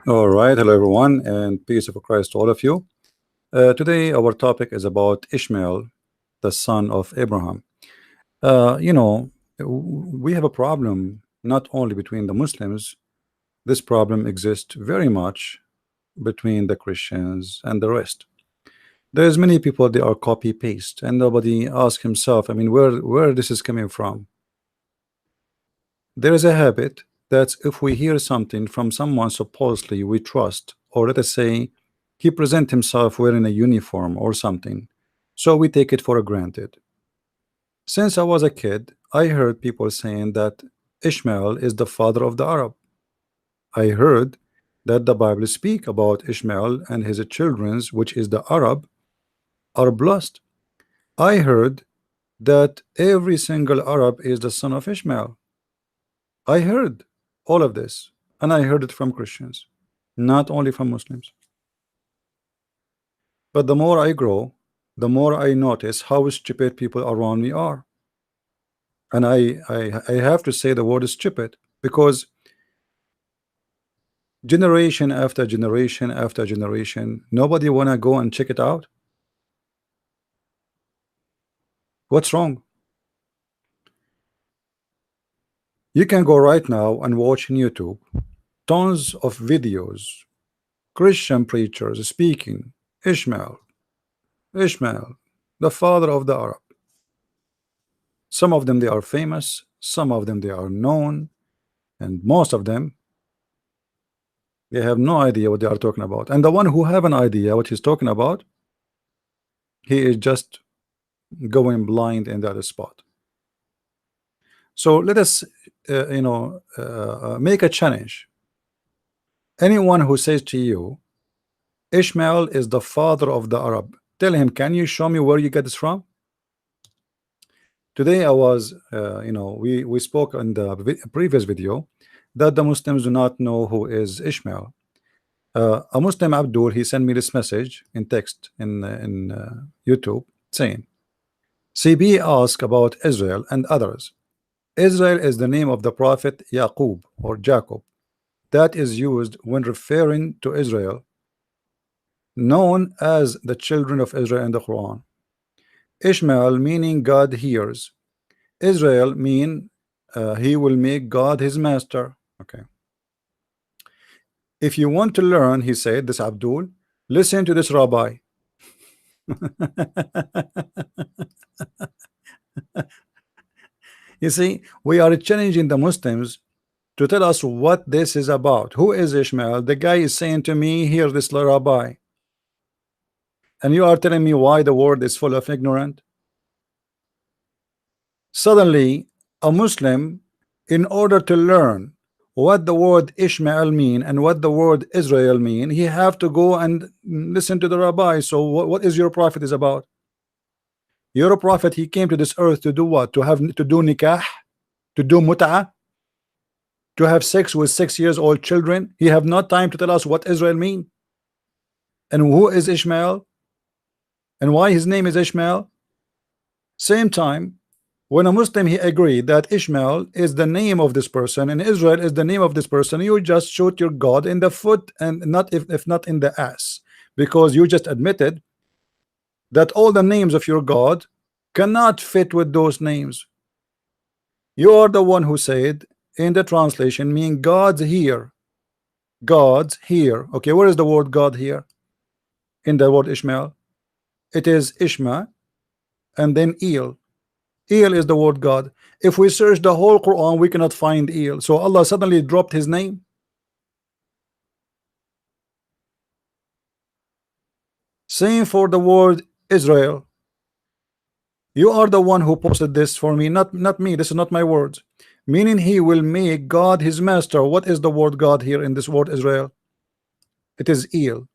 All right, hello everyone, and peace of Christ to all of you. Today, our topic is about Ishmael, the son of Abraham. We have a problem not only between the Muslims, this problem exists very much between the Christians and the rest. There's many people they are copy paste, and nobody asks himself, I mean, where this is coming from. There is a habit that if we hear something from someone supposedly we trust, or let us say he present himself wearing a uniform or something, so we take it for granted. Since I was a kid, I heard people saying that Ishmael is the father of the Arab. I heard that the Bible speak about Ishmael and his children's, which is the Arab, are blessed. I heard that every single Arab is the son of Ishmael. I heard all of this, and I heard it from Christians, not only from Muslims. But the more I grow, the more I notice how stupid people around me are. And I have to say the word is stupid because generation after generation after generation, nobody wanna go and check it out. What's wrong? You can go right now and watch on YouTube tons of videos, Christian preachers speaking Ishmael, Ishmael, the father of the Arab. Some of them they are famous, some of them they are known, and most of them they have no idea what they are talking about. And the one who have an idea what he's talking about, he is just going blind in that spot. So let us, make a challenge. Anyone who says to you, Ishmael is the father of the Arab, tell him, can you show me where you get this from? Today I was, we spoke in the previous video that the Muslims do not know who is Ishmael. A Muslim Abdul, he sent me this message in text in YouTube saying, CB asked about Israel and others. Israel is the name of the prophet Yaqub or Jacob that is used when referring to Israel, known as the children of Israel in the Quran. Ishmael meaning God hears. Israel mean he will make God his master. Okay. If you want to learn, he said, this Abdul, listen to this rabbi. You see, we are challenging the Muslims to tell us what this is about. Who is Ishmael? The guy is saying to me, here, this rabbi. And you are telling me why the world is full of ignorant? Suddenly, a Muslim, in order to learn what the word Ishmael mean and what the word Israel mean, he have to go and listen to the rabbi. So what is your prophet is about? Your prophet, he came to this earth to do what? To do nikah, to do mut'ah, to have sex with 6 years old children. He have not time to tell us what Israel mean and who is Ishmael and why his name is Ishmael. Same time, when a Muslim he agreed that Ishmael is the name of this person and Israel is the name of this person, you just shoot your God in the foot and not if not in the ass, because you just admitted that all the names of your God cannot fit with those names. You are the one who said in the translation, mean God's here. God's here. Okay, where is the word God here? In the word Ishmael. It is Ishma and then El. El is the word God. If we search the whole Quran, we cannot find El. So Allah suddenly dropped his name. Same for the word Israel. You are the one who posted this for me, not me. This is not my words. Meaning he will make God his master. What is the word God here in this word Israel? It is El.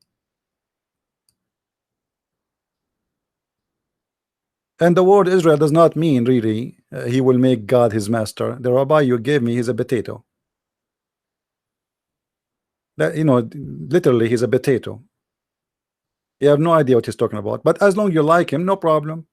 And the word Israel does not mean really he will make God his master. The rabbi you gave me is a potato. That, literally he's a potato. You have no idea what he's talking about. But as long as you like him, no problem.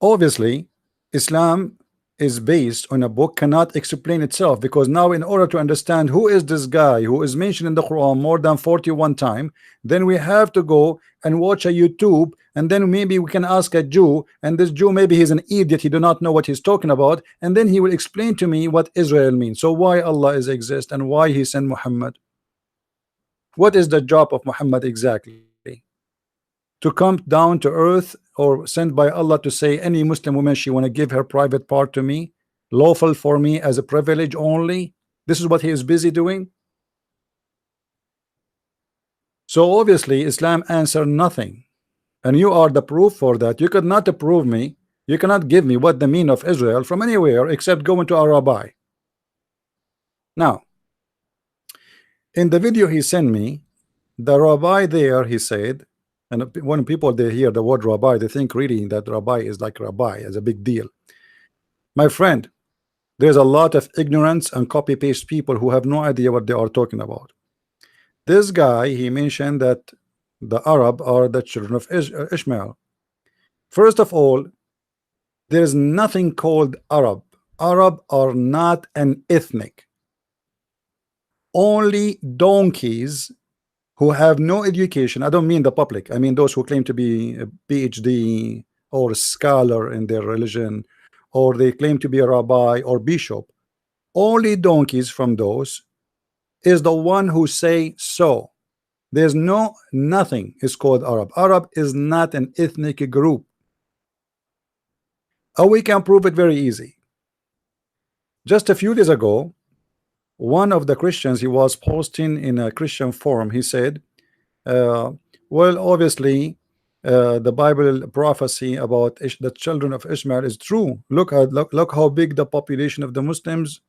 Obviously, Islam is based on a book cannot explain itself, because now in order to understand who is this guy who is mentioned in the Quran more than 41 times, then we have to go and watch a YouTube, and then maybe we can ask a Jew, and this Jew, maybe he's an idiot, he do not know what he's talking about, and then he will explain to me what Israel means. So why Allah is exist and why he sent Muhammad? What is the job of Muhammad exactly? To come down to earth, or sent by Allah to say any Muslim woman she want to give her private part to me, lawful for me as a privilege only? This is what he is busy doing. So obviously Islam answered nothing, and you are the proof for that. You could not prove me, you cannot give me what the mean of Israel from anywhere except going to a rabbi. Now in the video he sent me, the rabbi there, he said, and when people they hear the word rabbi, they think reading that rabbi is like rabbi as a big deal. My friend, there's a lot of ignorance and copy paste people who have no idea what they are talking about. This guy, he mentioned that the Arab are the children of Ishmael. First of all, there is nothing called Arab. Arab are not an ethnic. Only donkeys who have no education, I don't mean the public, I mean those who claim to be a PhD or a scholar in their religion, or they claim to be a rabbi or bishop, only donkeys from those is the one who say so. There's nothing is called Arab. Arab is not an ethnic group. We can prove it very easy. Just a few days ago, one of the Christians, he was posting in a Christian forum, he said, well, obviously the Bible prophecy about the children of Ishmael is true. Look how big the population of the Muslims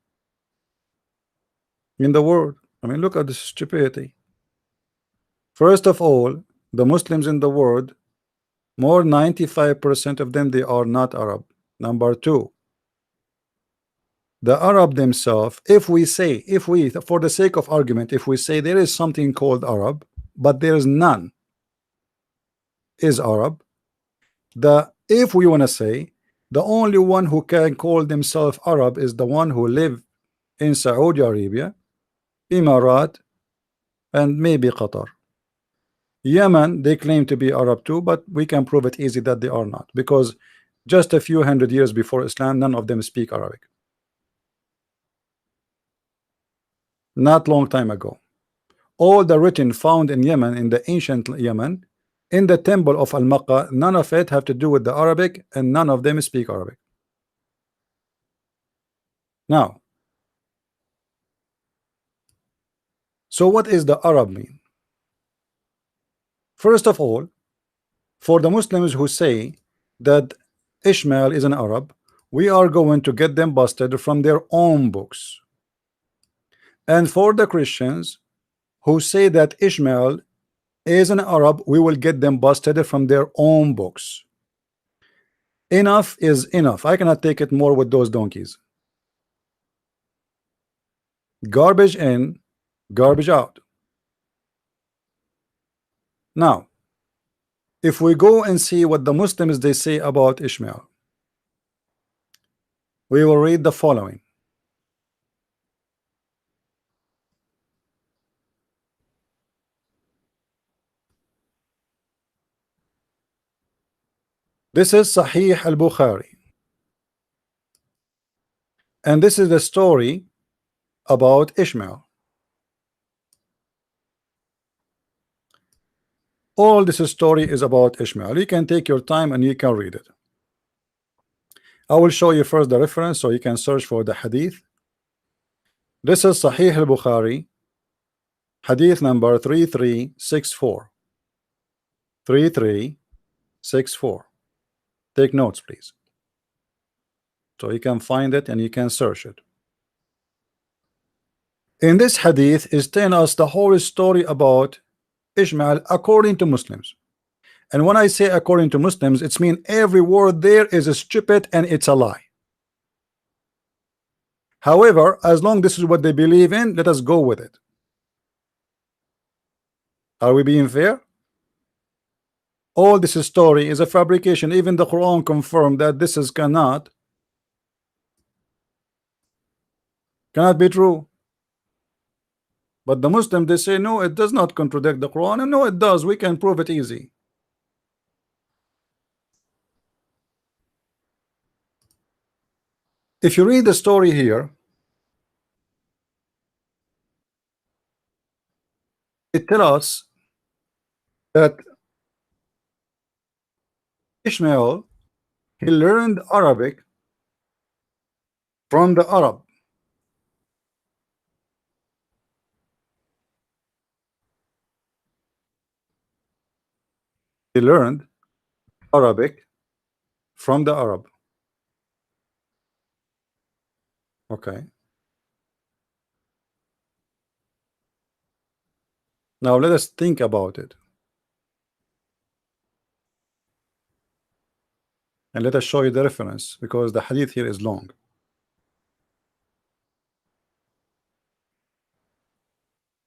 in the world. I mean, look at the stupidity. First of all, the Muslims in the world, more 95% of them, they are not Arab. Number two, the Arab themselves, if we, for the sake of argument, if we say there is something called Arab, but there is none is Arab, if we want to say the only one who can call themselves Arab is the one who live in Saudi Arabia, Emirat, and maybe Qatar. Yemen, they claim to be Arab too, but we can prove it easy that they are not, because just a few hundred years before Islam, none of them speak Arabic. Not long time ago. All the written found in Yemen, in the ancient Yemen, in the temple of Al-Makkah, none of it have to do with the Arabic, and none of them speak Arabic. Now, so what is the Arab mean? First of all, for the Muslims who say that Ishmael is an Arab, we are going to get them busted from their own books. And for the Christians who say that Ishmael is an Arab, we will get them busted from their own books. Enough is enough. I cannot take it more with those donkeys. Garbage in, garbage out. Now, if we go and see what the Muslims they say about Ishmael, we will read the following. This is Sahih al-Bukhari, and this is the story about Ishmael. All this story is about Ishmael. You can take your time and you can read it. I will show you first the reference so you can search for the hadith. This is Sahih al-Bukhari, hadith number 3364. 3364. Take notes, please, so you can find it and you can search it. In this hadith is telling us the whole story about Ishmael according to Muslims. And when I say according to Muslims, it's mean every word there is stupid and it's a lie. However, as long this is what they believe in, let us go with it. Are we being fair? All this story is a fabrication. Even the Quran confirmed that this is cannot Cannot be true. But the Muslim, they say no, it does not contradict the Quran, and no, it does. We can prove it easy. If you read the story here, it tells us that Ishmael, he learned Arabic from the Arab. He learned Arabic from the Arab. Okay. Now let us think about it. And let us show you the reference, because the hadith here is long.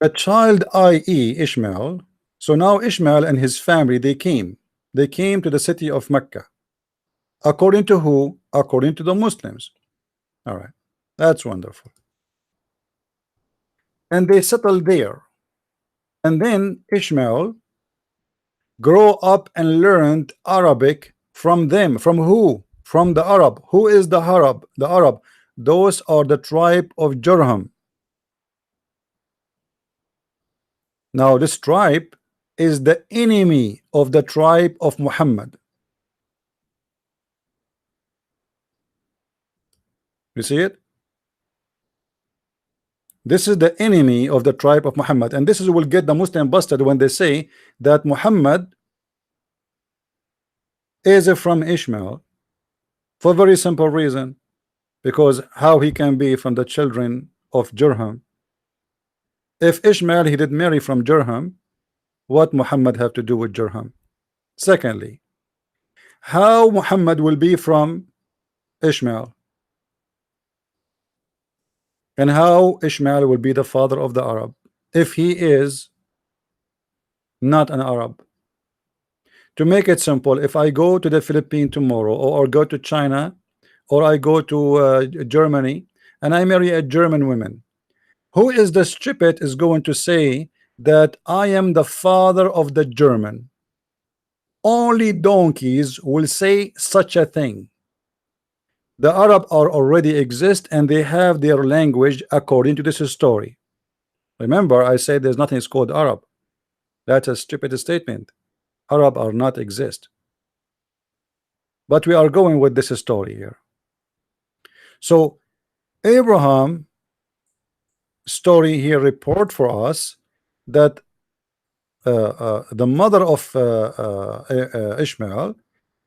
The child, i.e. Ishmael. So now Ishmael and his family, they came to the city of Mecca. According to who? According to the Muslims. All right, that's wonderful. And they settled there. And then Ishmael grow up and learned Arabic from them. From who? From the Arab. Who is the Arab? The Arab. Those are the tribe of Jurham. Now this tribe is the enemy of the tribe of Muhammad. You see it? This is the enemy of the tribe of Muhammad, and this is will get the Muslim busted when they say that Muhammad is from Ishmael, for a very simple reason, because how he can be from the children of Jurham? If Ishmael he did marry from Jurham, what Muhammad have to do with Jurham? Secondly, how Muhammad will be from Ishmael, and how Ishmael will be the father of the Arab if he is not an Arab? To make it simple, if I go to the Philippines tomorrow, or go to China, or I go to Germany, and I marry a German woman, who is the stupid is going to say that I am the father of the German? Only donkeys will say such a thing. The Arab are already exist, and they have their language according to this story. Remember, I said there's nothing called Arab. That's a stupid statement. Arab are not exist. But we are going with this story here. So Abraham story here report for us that the mother of Ishmael,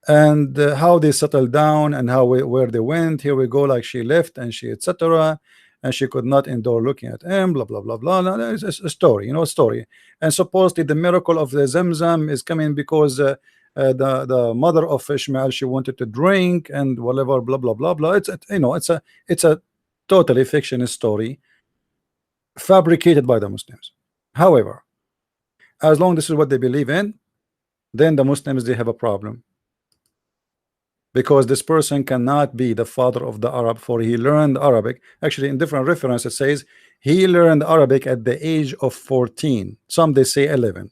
and how they settled down, and how where they went. Here we go, like she left and she etc. And she could not endure looking at him, blah blah blah blah. No, it's a story, you know, a story. And supposedly the miracle of the Zamzam is coming because the mother of Ishmael, she wanted to drink and whatever, blah blah blah blah. It's you know, it's a totally fiction story fabricated by the Muslims. However, as long as this is what they believe in, then the Muslims, they have a problem, because this person cannot be the father of the Arab, for he learned Arabic. Actually, in different reference it says he learned Arabic at the age of 14. Some they say 11.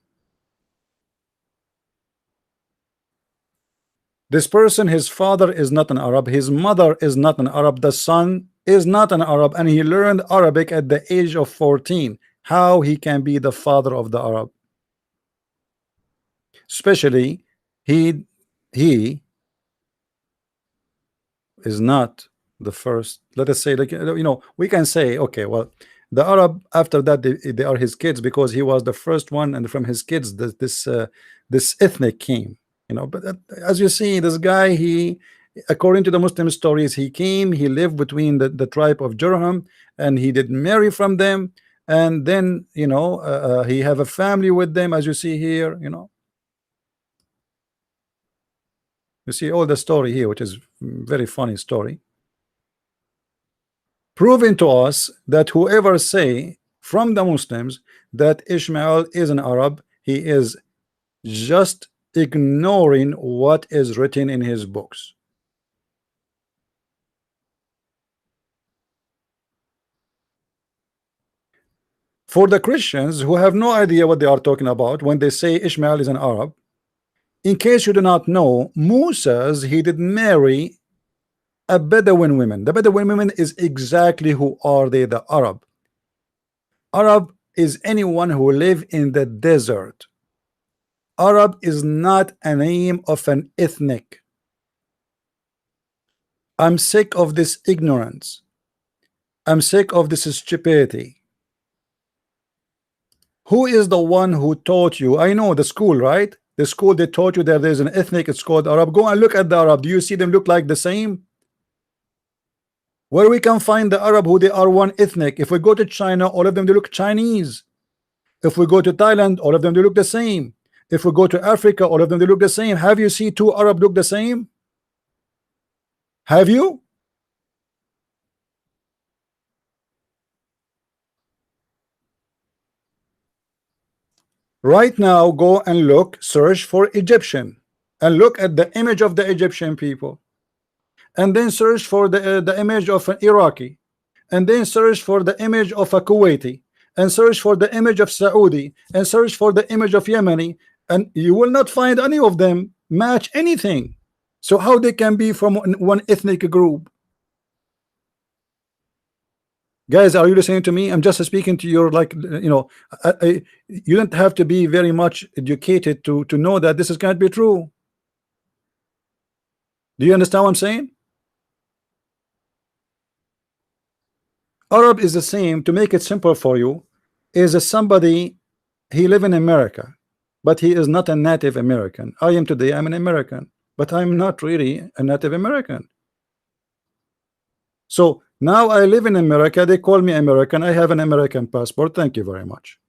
This person, his father is not an Arab, his mother is not an Arab, the son is not an Arab, and he learned Arabic at the age of 14. How he can be the father of the Arab? Especially he is not the first. Let us say, like, you know, we can say, okay, well, the Arab after that, they are his kids, because he was the first one, and from his kids this ethnic came, you know. But as you see, this guy, he, according to the Muslim stories, he came, he lived between the tribe of Jurham, and he did marry from them, and then, you know, he have a family with them, as you see here, you know. You see all the story here, which is very funny story, proving to us that whoever say from the Muslims that Ishmael is an Arab, he is just ignoring what is written in his books. For the Christians who have no idea what they are talking about when they say Ishmael is an Arab, in case you do not know, Moses, he did marry a Bedouin woman. The Bedouin women is exactly who are they? The Arab. Arab is anyone who live in the desert. Arab is not a name of an ethnic. I'm sick of this ignorance. I'm sick of this stupidity. Who is the one who taught you? I know the school, right? The school they taught you that there's an ethnic, it's called Arab. Go and look at the Arab. Do you see them look like the same? Where we can find the Arab who they are one ethnic? If we go to China, all of them they look Chinese. If we go to Thailand, all of them they look the same. If we go to Africa, all of them they look the same. Have you seen two Arab look the same? Have you? Right now, go and look, search for Egyptian, and look at the image of the Egyptian people, and then search for the image of an Iraqi, and then search for the image of a Kuwaiti, and search for the image of Saudi, and search for the image of Yemeni, and you will not find any of them match anything. So how they can be from one ethnic group? Guys, are you listening to me? I'm just speaking to your, like, you know, you don't have to be very much educated to know that this is can't be true. Do you understand what I'm saying? Arab is the same, to make it simple for you, is a somebody, he live in America, but he is not a native American. I am today, I'm an American, but I'm not really a native American. So now I live in America, they call me American, I have an American passport, thank you very much.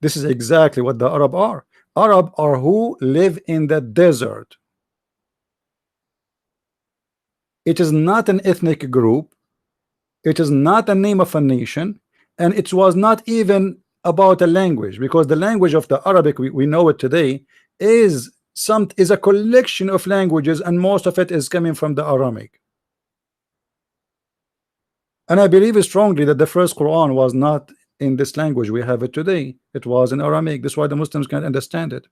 This is exactly what the Arab are. Arab are who live in the desert. It is not an ethnic group, it is not a name of a nation, and it was not even about a language, because the language of the Arabic, we know it today, is a collection of languages, and most of it is coming from the Aramaic. And I believe strongly that the first Quran was not in this language we have it today. It was in Aramaic. That's why the Muslims can't understand it.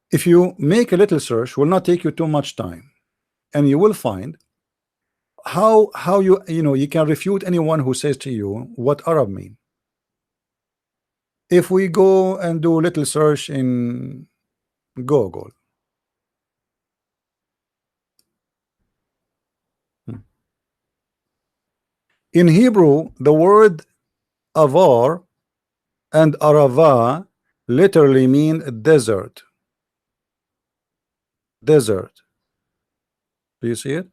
If you make a little search, will not take you too much time, and you will find how you know you can refute anyone who says to you what Arab mean. If we go and do a little search in Google, in Hebrew, the word avar and arava literally mean desert. Desert. Do you see it?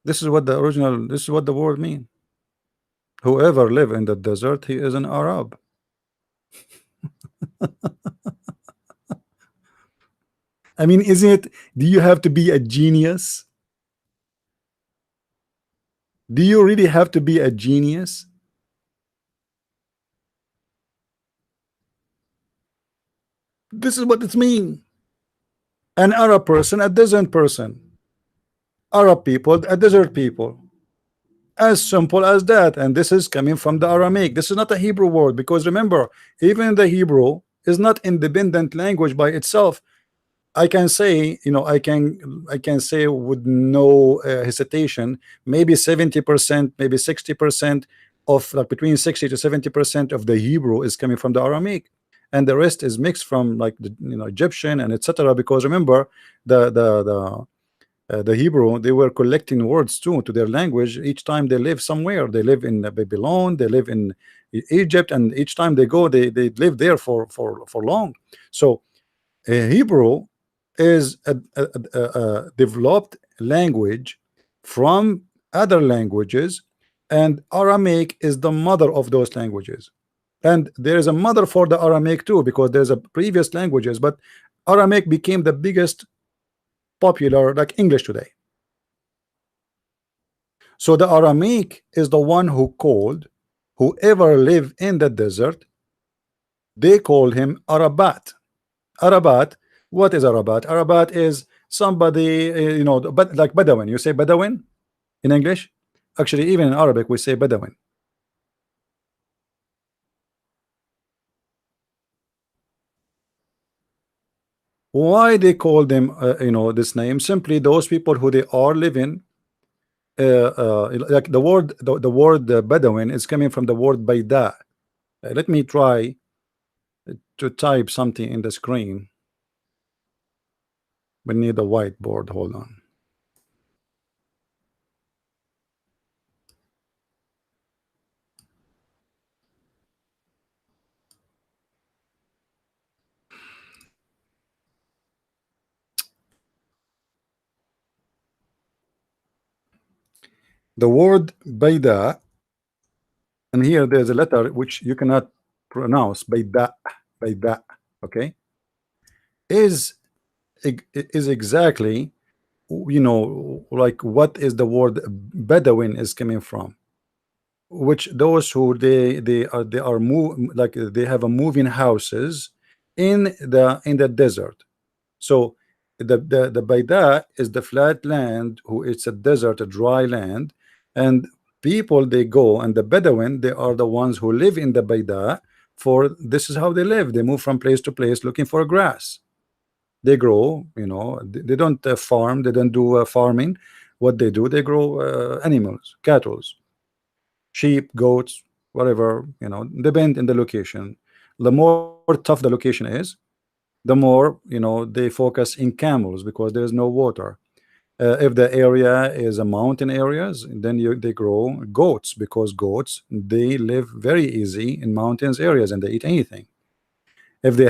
This is what the original, this is what the word mean. Whoever live in the desert, he is an Arab. I mean, isn't it? Do you have to be a genius? Do you really have to be a genius? This is what it means. An Arab person, a desert person. Arab people, a desert people. As simple as that. And this is coming from the Aramaic. This is not a Hebrew word, because remember, even the Hebrew is not independent language by itself. I can say, you know, I can say with no hesitation, maybe 70%, maybe 60% of, like, between 60 to 70% of the Hebrew is coming from the Aramaic, and the rest is mixed from, like, the, you know, Egyptian and etc. Because remember, the Hebrew, they were collecting words too to their language each time they live somewhere. They live in Babylon, they live in Egypt, and each time they go, they live there for long. So Hebrew is a developed language from other languages, and Aramaic is the mother of those languages. And there is a mother for the Aramaic too, because there's a previous languages, but Aramaic became the biggest popular, like English today. So the Aramaic is the one who called whoever live in the desert They call him Arabat. Arabat. What is Arabat? Arabat is somebody, but like Bedouin. You say Bedouin in English. Actually, even in Arabic, we say Bedouin. Why they call them, this name? Simply those people who they are living. Like the word Bedouin is coming from the word Baida. Let me try to type something in the screen. We need a whiteboard. Hold on. The word Baida, and here there's a letter which you cannot pronounce. Baida, Baida. Okay, is is exactly, like what is the word Bedouin is coming from, which those who they are move, like they have a moving houses in the desert. So the Baida is the flat land, who it's a desert, a dry land, and people they go, and the Bedouin, they are the ones who live in the Baida. For this is how they live. They move from place to place looking for grass. They grow, they don't farm, they don't do farming. What they do, they grow animals, cattle, sheep, goats, whatever, depend in the location. The more tough the location is, the more they focus in camels, because there's no water. If the area is a mountain areas, then they grow goats, because goats, they live very easy in mountains areas and they eat anything. If they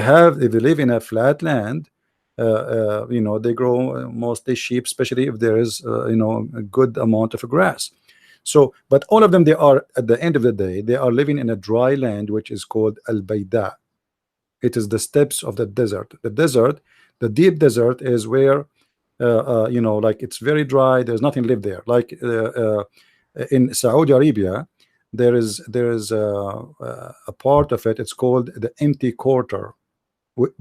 live in a flat land, they grow mostly sheep, especially if there is a good amount of grass. So, but all of them, they are, at the end of the day, they are living in a dry land which is called Al Baida. It is the steppes of the desert. The desert, the deep desert, is where like it's very dry. There's nothing live there. Like in Saudi Arabia, there is a part of it. It's called the empty quarter,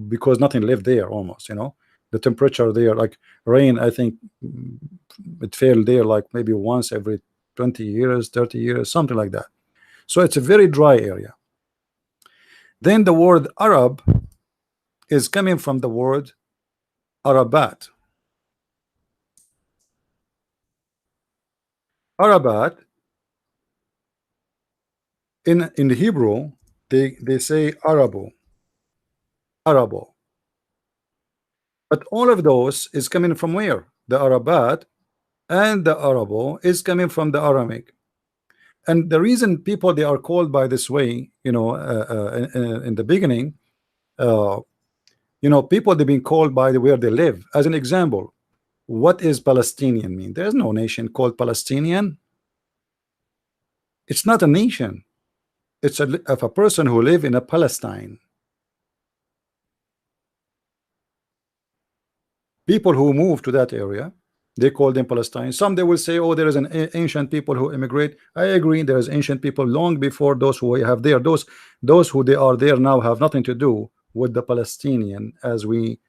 because nothing lived there almost. The temperature there, like rain, I think it fell there like maybe once every 20 years, 30 years, something like that. So it's a very dry area. Then the word Arab is coming from the word Arabat. Arabat in Hebrew, they say Arabo. But all of those is coming from where? The Arabat and the Arabo is coming from the Aramaic. And the reason people they are called by this way, in the beginning, uh, people they've been called by where they live. As an example, what is Palestinian mean? There's no nation called Palestinian. It's not a nation. It's of a person who live in a Palestine. People who move to that area, they call them Palestine. Some they will say, oh, there is an ancient people who immigrate. I agree, there is ancient people long before those who we have there. Those who they are there now have nothing to do with the Palestinian, as we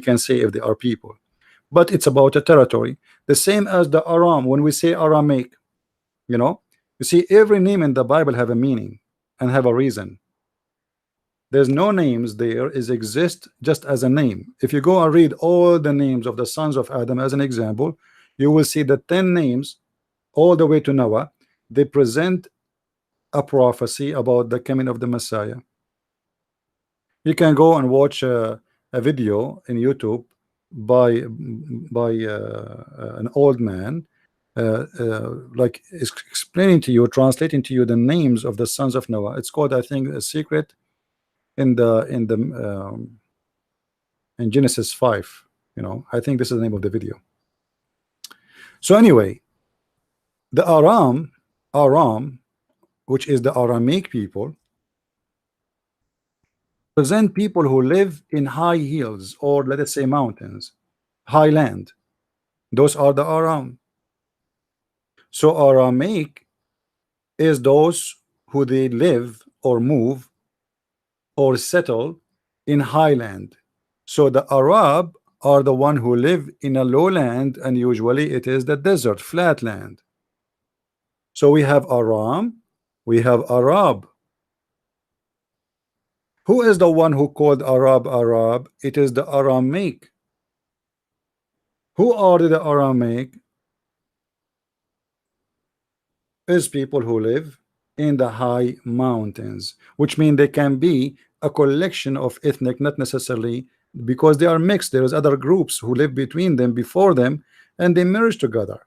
can say, if they are people. But it's about a territory. The same as the Aram. When we say Aramaic, you see, every name in the Bible have a meaning and have a reason. There's no names there, is exist just as a name. If you go and read all the names of the sons of Adam as an example, you will see the 10 names all the way to Noah. They present a prophecy about the coming of the Messiah. You can go and watch a video in YouTube by an old man, like explaining to you, translating to you the names of the sons of Noah. It's called, I think, A Secret in Genesis 5. I think this is the name of the video. So anyway, the Aram, which is the Aramaic people, present people who live in high hills, or let us say mountains, high land. Those are the Aram. So Aramaic is those who they live or move or settle in highland. So the Arab are the one who live in a lowland, and usually it is the desert, flat land. So we have Aram, we have Arab. Who is the one who called Arab Arab? It is the Aramaic. Who are the Aramaic? Is people who live in the high mountains, which mean they can be a collection of ethnic, not necessarily because they are mixed. There is other groups who live between them, before them, and they merge together.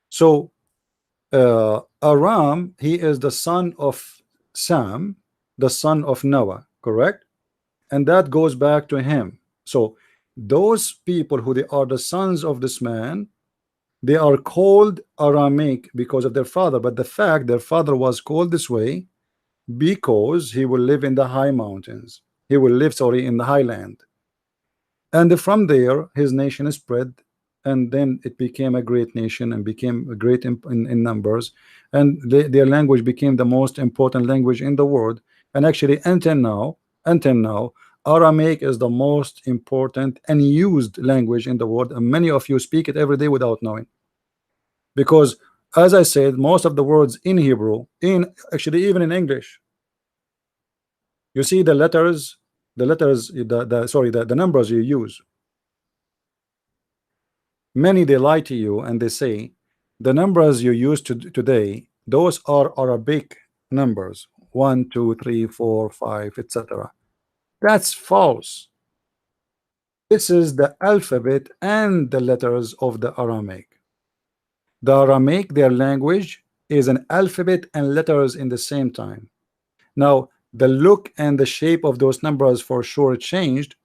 So Aram, he is the son of Sam, the son of Noah, correct? And that goes back to him. So those people who they are the sons of this man, they are called Aramaic because of their father. But the fact their father was called this way because he will live in the high mountains. He will live, sorry, in the highland. And from there, his nation is spread, and then it became a great nation and became great in numbers. And their language became the most important language in the world. And actually, until now, Aramaic is the most important and used language in the world. And many of you speak it every day without knowing. Because, as I said, most of the words in Hebrew, in actually even in English, you see the letters, the numbers you use. Many they lie to you and they say the numbers you use today, those are Arabic numbers, 1, 2, 3, 4, 5, etc. That's false. This is the alphabet and the letters of the Aramaic. The Aramaic, their language, is an alphabet and letters in the same time. Now, the look and the shape of those numbers for sure changed,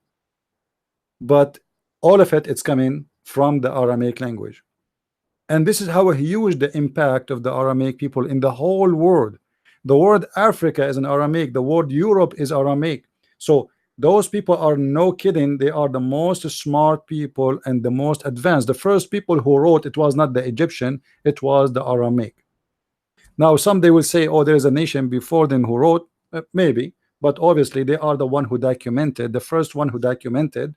but all of it's coming from the Aramaic language. And this is how huge the impact of the Aramaic people in the whole world. The word Africa is an Aramaic, the word Europe is Aramaic. So those people are no kidding, they are the most smart people and the most advanced. The first people who wrote, it was not the Egyptian, it was the Aramaic. Now someday will say, oh, there is a nation before them who wrote, maybe, but obviously they are the one who documented, the first one who documented,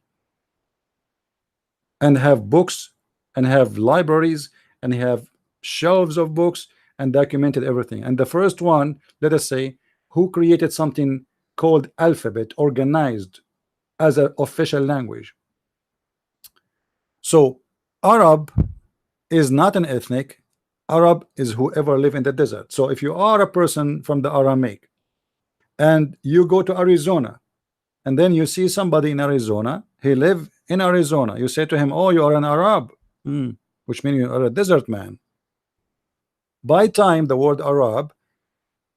and have books and have libraries and have shelves of books and documented everything. And the first one, let us say, who created something called alphabet, organized as an official language. So Arab is not an ethnic. Arab is whoever live in the desert. So if you are a person from the Aramaic and you go to Arizona and then you see somebody in Arizona, he live in Arizona, you say to him, oh, you are an Arab, which means you are a desert man. By time the word Arab,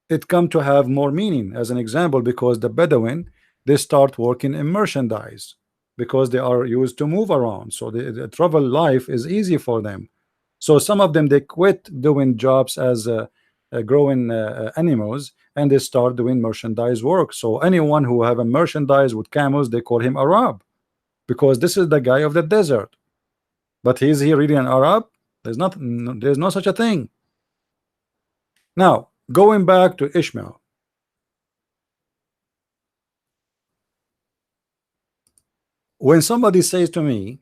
it come to have more meaning. As an example, because the Bedouin, they start working in merchandise because they are used to move around, so the travel life is easy for them. So some of them, they quit doing jobs as growing animals, and they start doing merchandise work. So anyone who have a merchandise with camels, they call him Arab, because this is the guy of the desert. But is he really an Arab? There's no such a thing. Now going back to Ishmael, when somebody says to me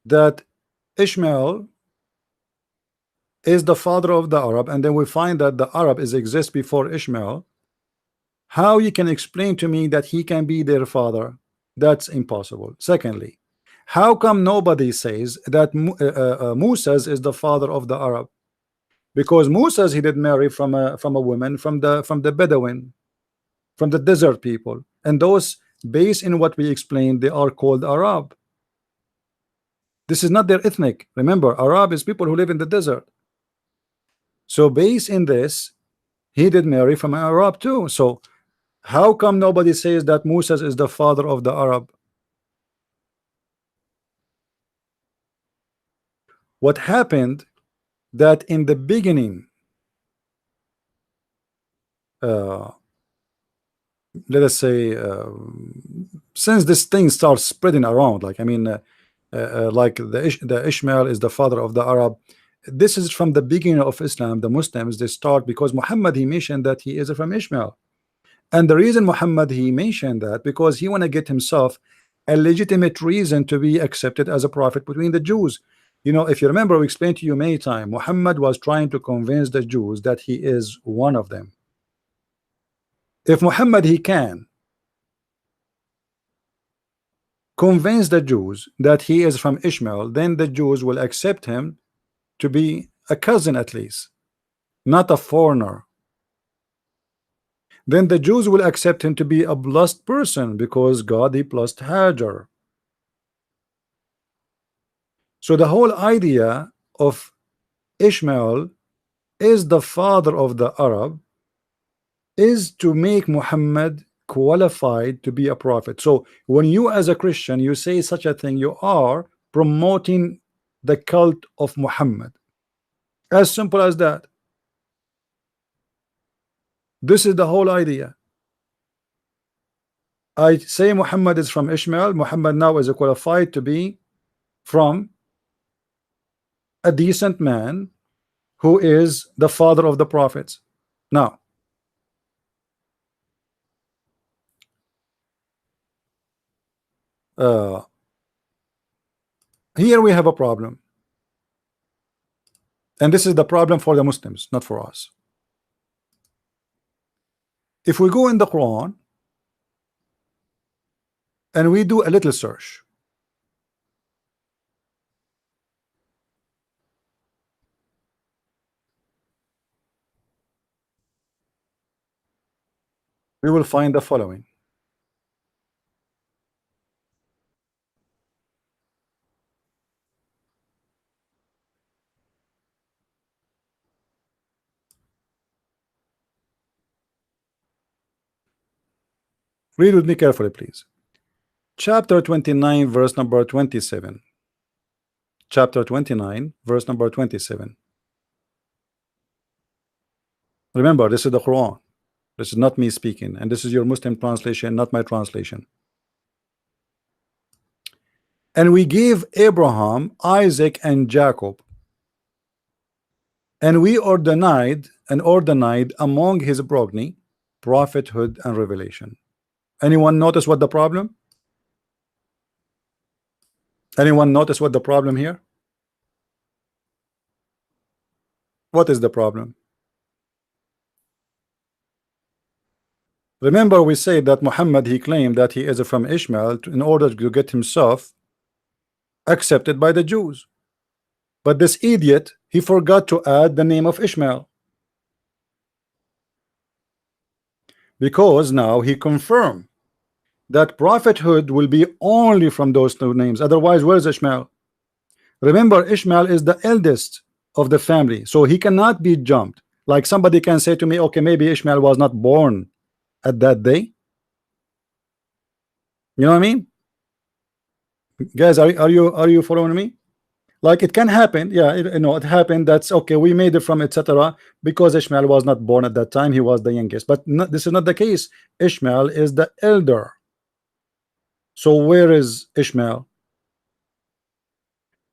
that Ishmael is the father of the Arab, and then we find that the Arab exists before Ishmael, how you can explain to me that he can be their father? That's impossible. Secondly, how come nobody says that Moses is the father of the Arab? Because Moses, he did marry from a woman from the Bedouin, from the desert people, and those, based in what we explained, they are called Arab. This is not their ethnic. Remember, Arab is people who live in the desert. So based in this, he did marry from an Arab too. So how come nobody says that Moses is the father of the Arab? What happened that in the beginning, let us say, since this thing starts spreading around, like, I mean, like the Ishmael is the father of the Arab. This is from the beginning of Islam. The Muslims, they start, because Muhammad, he mentioned that he is from Ishmael, And the reason Muhammad he mentioned that because he want to get himself a legitimate reason to be accepted as a prophet between the Jews. You know, if you remember, we explained to you many times, Muhammad was trying to convince the Jews that he is one of them. If Muhammad he can convince the Jews that he is from Ishmael, then the Jews will accept him to be a cousin at least, not a foreigner. Then the Jews will accept him to be a blessed person because God he blessed Hajar. So the whole idea of Ishmael is the father of the Arab is to make Muhammad qualified to be a prophet. So when you as a Christian you say such a thing, you are promoting the cult of Muhammad. As simple as that. This is the whole idea. I say Muhammad is from Ishmael. Muhammad now is qualified to be from a decent man who is the father of the prophets. Now here we have a problem, and this is the problem for the Muslims, not for us. If we go in the Quran and we do a little search, we will find the following. Read with me carefully, please. Chapter 29, verse number 27. Chapter 29, verse number 27. Remember, this is the Quran. This is not me speaking, and this is your Muslim translation, not my translation. And we gave Abraham, Isaac, and Jacob, and we ordained among his progeny prophethood and revelation. Anyone notice what the problem? Anyone notice what the problem here? What is the problem? Remember, we said that Muhammad he claimed that he is from Ishmael in order to get himself accepted by the Jews. But this idiot, he forgot to add the name of Ishmael, because now he confirmed that prophethood will be only from those two names. Otherwise, where is Ishmael? Remember, Ishmael is the eldest of the family, so he cannot be jumped. Like somebody can say to me, okay, maybe Ishmael was not born at that day. You know what I mean? Guys, are you following me? Like it can happen, yeah, it happened. That's okay. We made it from etc. because Ishmael was not born at that time. He was the youngest, but this is not the case. Ishmael is the elder. So where is Ishmael?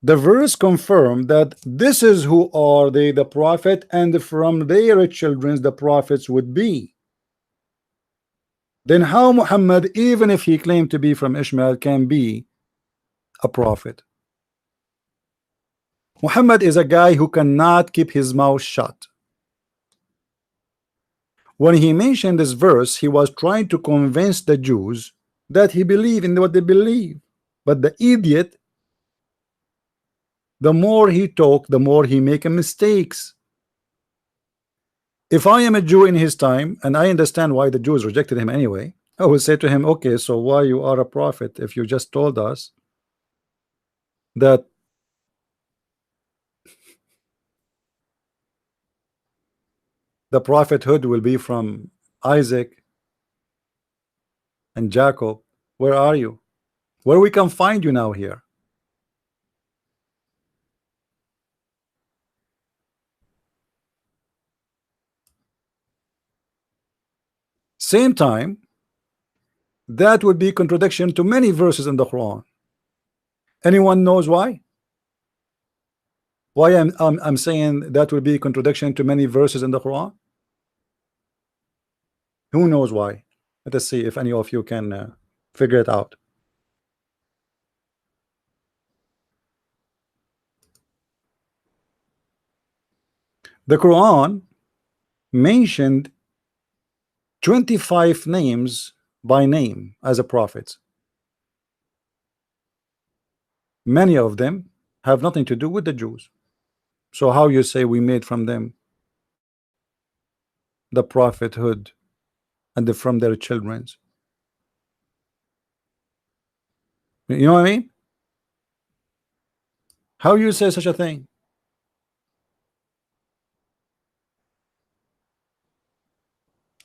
The verse confirmed that this is who are they, the prophet, and from their children the prophets would be. Then how Muhammad, even if he claimed to be from Ishmael, can be a prophet? Muhammad is a guy who cannot keep his mouth shut. When he mentioned this verse, he was trying to convince the Jews that he believed in what they believe. But the idiot, the more he talk, the more he make mistakes. If I am a Jew in his time, and I understand why the Jews rejected him anyway, I will say to him, okay, so why you are a prophet if you just told us that the prophethood will be from Isaac and Jacob? Where are you? Where we can find you now here? Same time, that would be contradiction to many verses in the Quran. Anyone knows why? Why I'm saying that would be contradiction to many verses in the Quran? Who knows why? Let us see if any of you can figure it out. The Quran mentioned 25 names by name as a prophet. Many of them have nothing to do with the Jews. So how you say we made from them the prophethood and from their children's? You know what I mean? How you say such a thing?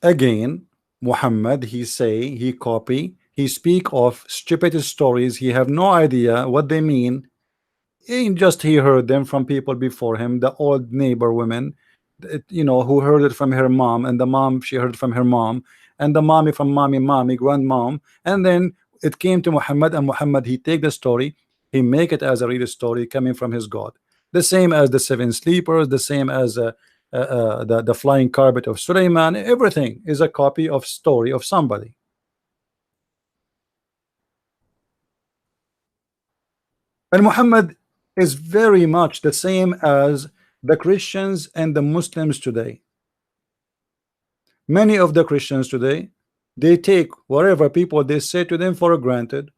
Again, Muhammad, he say, he copy, he speak of stupid stories. He have no idea what they mean. He heard them from people before him, the old neighbor women, who heard it from her mom, and the mom, she heard it from her mom, and the mommy from mommy, grandmom, and then it came to Muhammad, and Muhammad, he take the story, he make it as a real story coming from his God. The same as the seven sleepers, the same as the flying carpet of Suleiman. Everything is a copy of story of somebody. And Muhammad is very much the same as the Christians and the Muslims today. Many of the Christians today, they take whatever people they say to them for granted.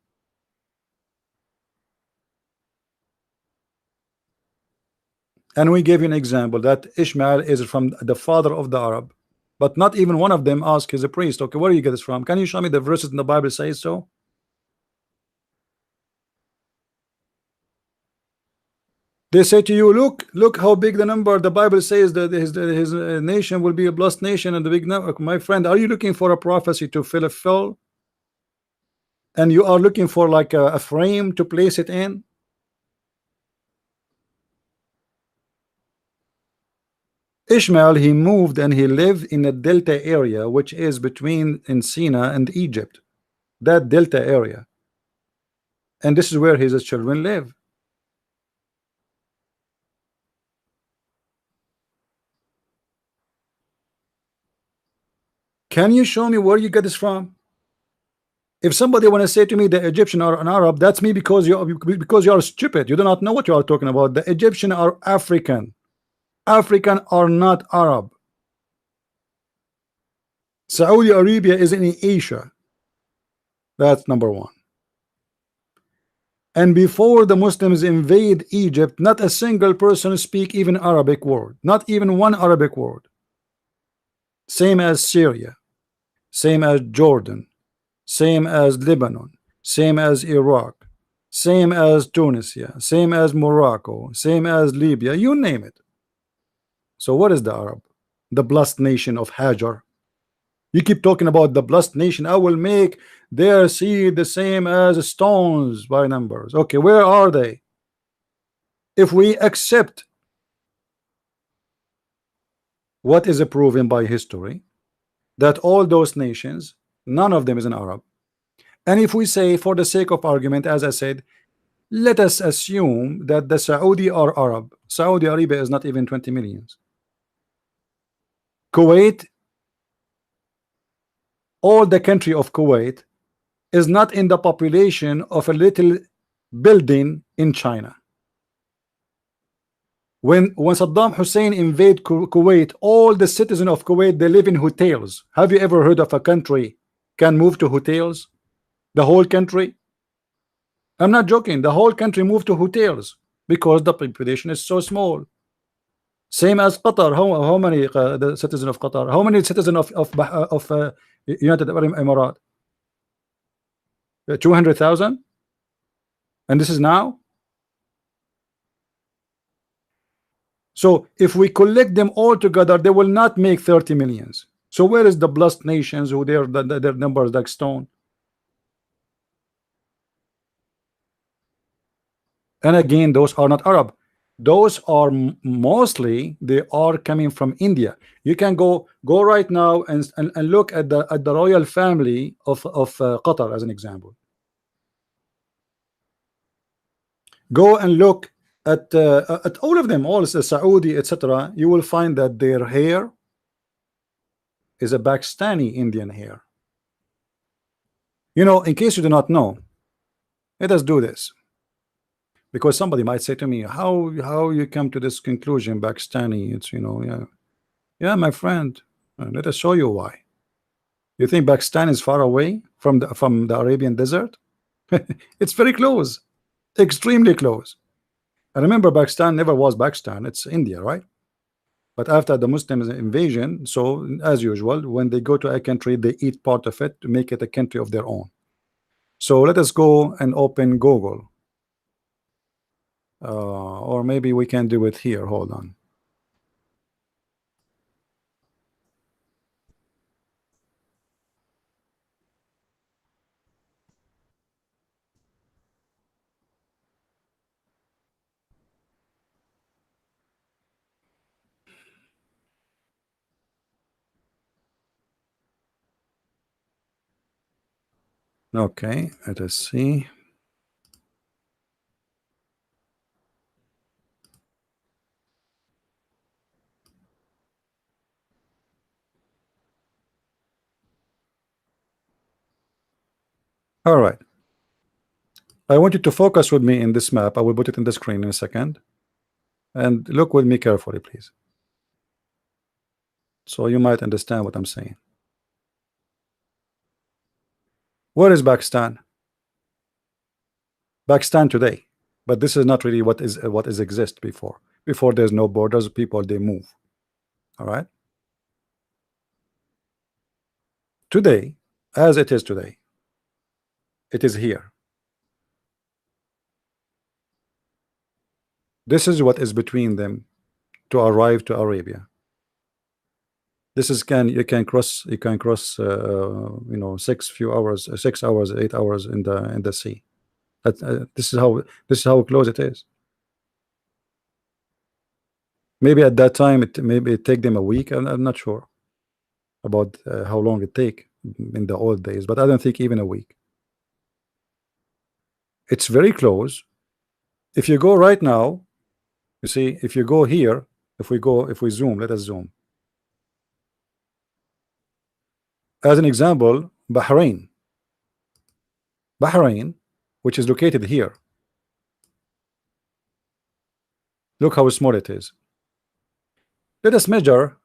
And we gave you an example that Ishmael is from the father of the Arab, but not even one of them asked his priest, okay, where do you get this from? Can you show me the verses in the Bible say so? They say to you, look how big the number. The Bible says that his nation will be a blessed nation, and the big number. My friend, are you looking for a prophecy to fulfill? And you are looking for like a frame to place it in? Ishmael, he moved and he lived in a delta area, which is between in Sinai and Egypt, that delta area, and this is where his children live. Can you show me where you get this from? If somebody want to say to me the Egyptian are an Arab, that's me because you are stupid. You do not know what you are talking about. The Egyptian are African. African are not Arab. Saudi Arabia is in Asia. That's number one. And before the Muslims invade Egypt, not a single person speak even Arabic word, not even one Arabic word. Same as Syria, same as Jordan, same as Lebanon, same as Iraq, same as Tunisia, same as Morocco, same as Libya, you name it. So what is the Arab? The blessed nation of Hajar. You keep talking about the blessed nation. I will make their seed the same as stones by numbers. Okay, where are they? If we accept what is proven by history, that all those nations, none of them is an Arab. And if we say, for the sake of argument, as I said, let us assume that the Saudi are Arab. Saudi Arabia is not even 20 millions. Kuwait, all the country of Kuwait is not in the population of a little building in China. When Saddam Hussein invade Kuwait, all the citizens of Kuwait, they live in hotels. Have you ever heard of a country can move to hotels? The whole country? I'm not joking. The whole country moved to hotels because the population is so small. Same as Qatar. How many the citizens of Qatar? How many citizens of United Arab Emirates? 200,000. And this is now. So if we collect them all together, they will not make 30 millions. So where is the blessed nations who their numbers like stone? And again, those are not Arab. Those are mostly, they are coming from India. You can go right now and look at the royal family of Qatar as an example. Go and look at all of them, all the Saudi, etc. You will find that their hair is a Pakistani Indian hair. You know, in case you do not know, let us do this, because somebody might say to me, how you come to this conclusion, Pakistani? It's, you know, yeah, my friend. Let us show you why. You think Pakistan is far away from the Arabian desert? It's very close, extremely close. And remember, Pakistan never was Pakistan. It's India, right? But after the Muslim invasion, so as usual, when they go to a country, they eat part of it to make it a country of their own. So let us go and open Google, or maybe we can do it here. Hold on. Okay, let us see. All right. I want you to focus with me in this map. I will put it in the screen in a second. And look with me carefully, please. So you might understand what I'm saying. Where is Pakistan? Pakistan today. But this is not really what is exist before. Before there's no borders, people they move. All right. Today, as it is today, it is here. This is what is between them to arrive to Arabia. This is you can cross you know 6 hours 8 hours in the sea. This is how close it is. Maybe at that time maybe it take them a week. I'm not sure about how long it take in the old days, but I don't think even a week. It's very close. If you go right now, you see, if you go here, if we zoom, let us zoom. As an example, Bahrain, which is located here. Look how small it is. Let us measure.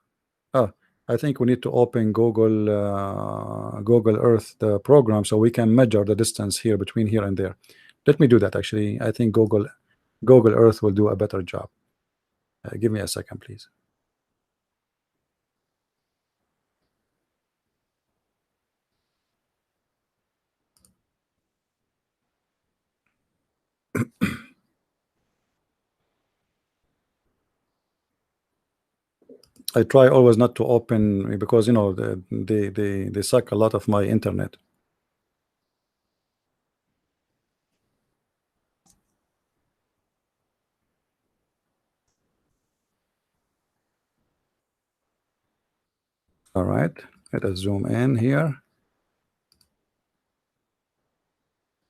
I think we need to open Google Earth, the program, so we can measure the distance here between here and there. Let me do that. Actually, I think Google Earth will do a better job. Give me a second, please. I try always not to open, because you know they suck a lot of my internet. All right, let us zoom in here.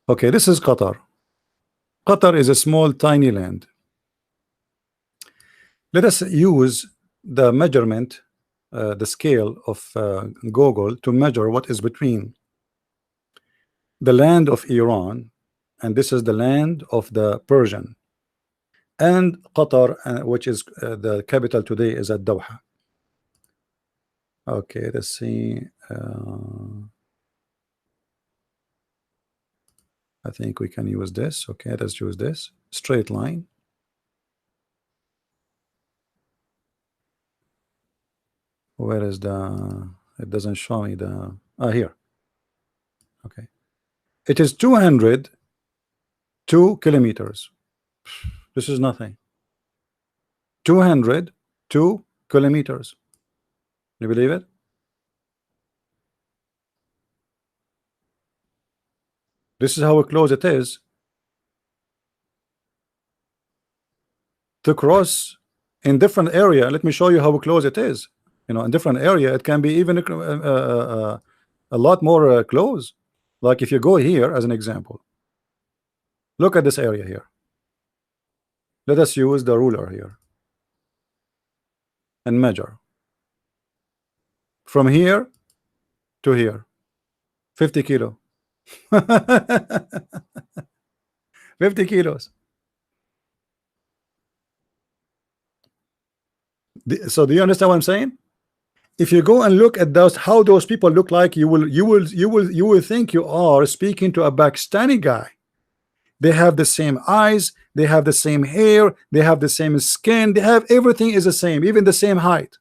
Okay, this is Qatar. Qatar is a small tiny land. Let us use the measurement, the scale of Google to measure what is between the land of Iran, and this is the land of the Persian, and Qatar, which is the capital today is at Doha. Okay, let's see. I think we can use this. Okay, let's use this straight line. Where is the? It doesn't show me the. Here. Okay, it is 202 kilometers. This is nothing. 202 kilometers. You believe it? This is how close it is to cross in different area. Let me show you how close it is. You know, in different area, it can be even a lot more close. Like if you go here as an example, look at this area here. Let us use the ruler here and measure from here to here, 50 kilo. 50 kilos. So do you understand what I'm saying? If you go and look at those, how those people look like, you will think you are speaking to a Pakistani guy. They have the same eyes, they have the same hair, they have the same skin, they have everything is the same, even the same height.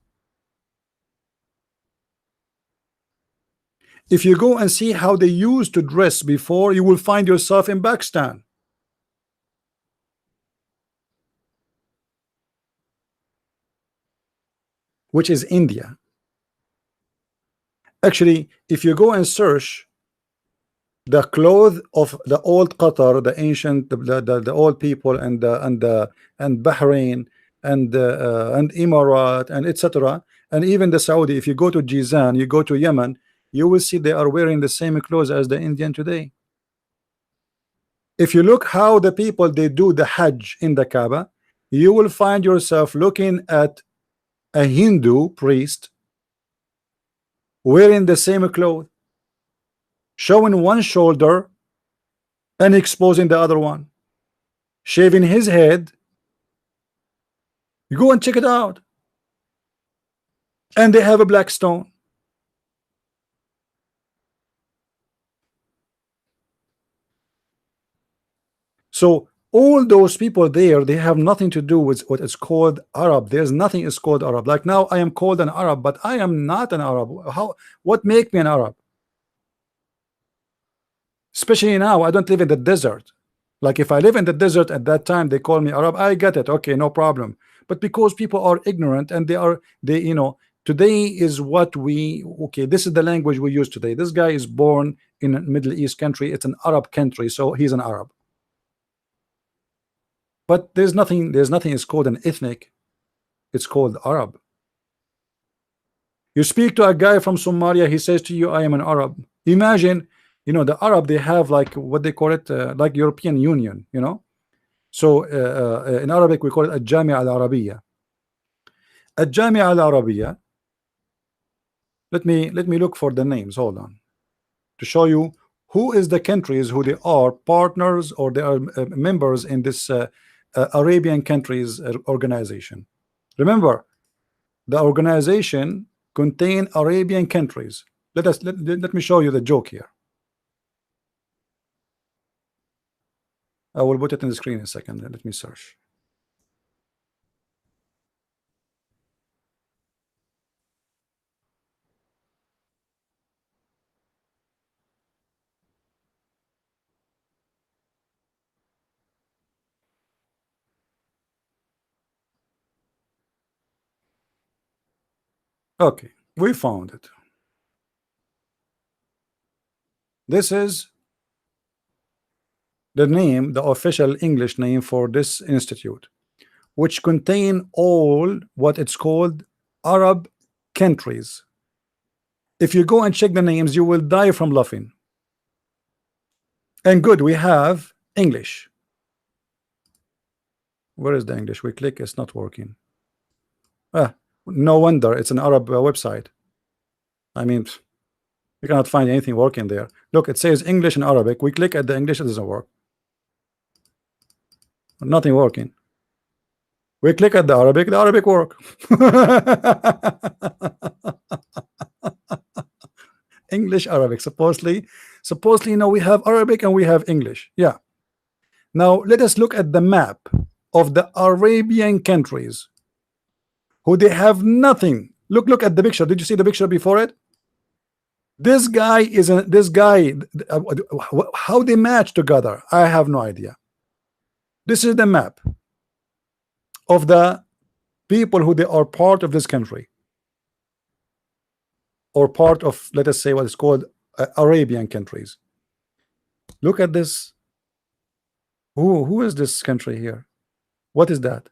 If you go and see how they used to dress before, you will find yourself in Pakistan. Which is India. Actually, if you go and search the clothes of the old Qatar, the ancient, the old people, and Bahrain, and Emirat, and etc., and even the Saudi. If you go to Jizan, you go to Yemen, you will see they are wearing the same clothes as the Indian today. If you look how the people they do the Hajj in the Kaaba, you will find yourself looking at a Hindu priest wearing the same clothes, showing one shoulder and exposing the other one, shaving his head. You go and check it out. And they have a black stone. So all those people there, they have nothing to do with what is called Arab. There's nothing is called Arab. Like now I am called an Arab, but I am not an Arab. What make me an Arab? Especially now, I don't live in the desert. Like if I live in the desert at that time, they call me Arab, I get it, okay, no problem. But because people are ignorant and they you know, today is what we, okay, this is the language we use today. This guy is born in a Middle East country, it's an Arab country, so he's an Arab. But there's nothing is called an ethnic, it's called Arab. You speak to a guy from Somalia, he says to you, I am an Arab. Imagine, you know, the Arab, they have like what they call it, like European Union, you know. So in Arabic we call it Al-Jamia Al-Arabiya. Al-Jamia Al-Arabiya. Let me look for the names. Hold on, to show you who is the countries who they are partners or they are members in this Arabian countries organization. Remember, the organization contain Arabian countries. Let me show you the joke here. I will put it in the screen in a second. Let me search. Okay, we found it. This is the name, the official English name for this institute, which contain all what it's called Arab countries. If you go and check the names, you will die from laughing. And good, we have English. Where is the English? We click, it's not working. No wonder, it's an Arab website. I mean, you cannot find anything working there. Look, it says English and Arabic. We click at the English, it doesn't work. Nothing working. We click at the Arabic work. English, Arabic. Supposedly, now we have Arabic and we have English. Yeah. Now let us look at the map of the Arabian countries who they have nothing. Look at the picture. Did you see the picture before it? This guy is this guy. How they match together, I have no idea. This is the map of the people who they are part of this country, or part of, let us say, what is called Arabian countries. Look at this. Who is this country here? What is that?